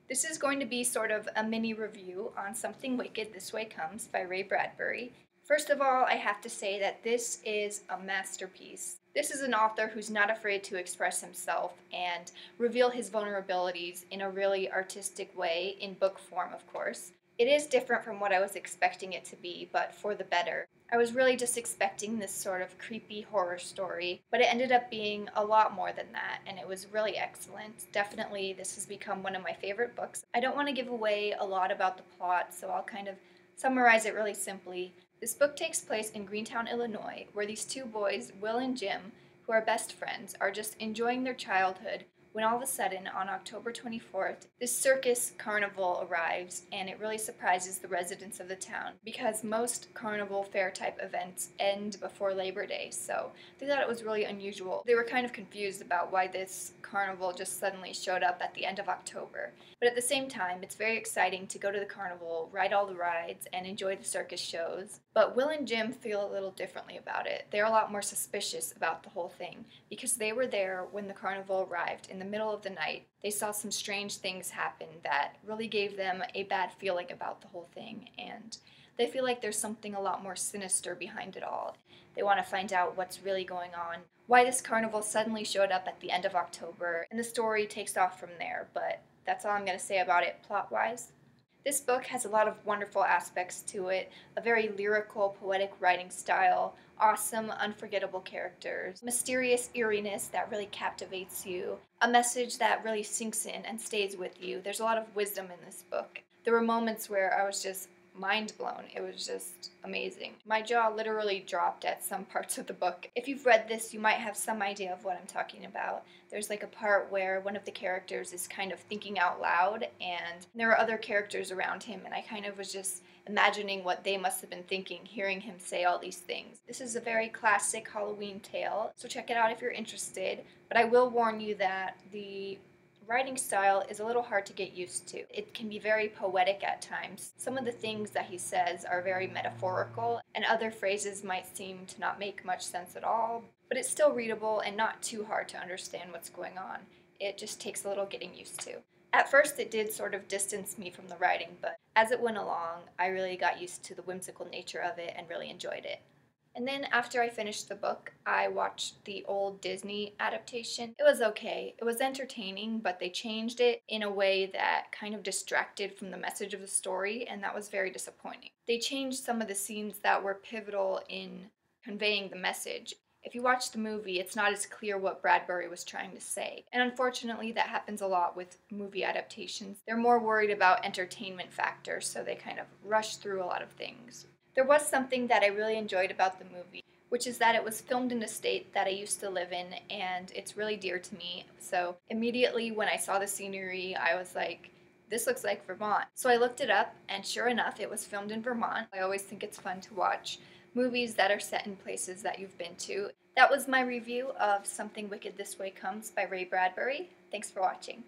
This is going to be sort of a mini review on Something Wicked This Way Comes by Ray Bradbury. First of all, I have to say that this is a masterpiece. This is an author who's not afraid to express himself and reveal his vulnerabilities in a really artistic way, in book form, of course. It is different from what I was expecting it to be, but for the better. I was really just expecting this sort of creepy horror story, but it ended up being a lot more than that, and it was really excellent. Definitely, this has become one of my favorite books. I don't want to give away a lot about the plot, so I'll kind of summarize it really simply. This book takes place in Greentown, Illinois, where these two boys, Will and Jim, who are best friends, are just enjoying their childhood when all of a sudden, on October 24th, this circus carnival arrives, and it really surprises the residents of the town because most carnival fair type events end before Labor Day, so they thought it was really unusual. They were kind of confused about why this carnival just suddenly showed up at the end of October. But at the same time, it's very exciting to go to the carnival, ride all the rides, and enjoy the circus shows. But Will and Jim feel a little differently about it. They're a lot more suspicious about the whole thing because they were there when the carnival arrived in the middle of the night. They saw some strange things happen that really gave them a bad feeling about the whole thing, and they feel like there's something a lot more sinister behind it all. They want to find out what's really going on, why this carnival suddenly showed up at the end of October, and the story takes off from there, but that's all I'm going to say about it plot-wise. This book has a lot of wonderful aspects to it, a very lyrical, poetic writing style, awesome, unforgettable characters, mysterious eeriness that really captivates you, a message that really sinks in and stays with you. There's a lot of wisdom in this book. There were moments where I was just mind blown. It was just amazing. My jaw literally dropped at some parts of the book. If you've read this, you might have some idea of what I'm talking about. There's like a part where one of the characters is kind of thinking out loud, and there are other characters around him, and I kind of was just imagining what they must have been thinking, hearing him say all these things. This is a very classic Halloween tale, so check it out if you're interested, but I will warn you that the writing style is a little hard to get used to. It can be very poetic at times. Some of the things that he says are very metaphorical, and other phrases might seem to not make much sense at all, but it's still readable and not too hard to understand what's going on. It just takes a little getting used to. At first it did sort of distance me from the writing, but as it went along, I really got used to the whimsical nature of it and really enjoyed it. And then after I finished the book, I watched the old Disney adaptation. It was okay. It was entertaining, but they changed it in a way that kind of distracted from the message of the story, and that was very disappointing. They changed some of the scenes that were pivotal in conveying the message. If you watch the movie, it's not as clear what Bradbury was trying to say. And unfortunately, that happens a lot with movie adaptations. They're more worried about entertainment factors, so they kind of rush through a lot of things. There was something that I really enjoyed about the movie, which is that it was filmed in a state that I used to live in, and it's really dear to me. So immediately when I saw the scenery, I was like, this looks like Vermont. So I looked it up, and sure enough, it was filmed in Vermont. I always think it's fun to watch movies that are set in places that you've been to. That was my review of Something Wicked This Way Comes by Ray Bradbury. Thanks for watching.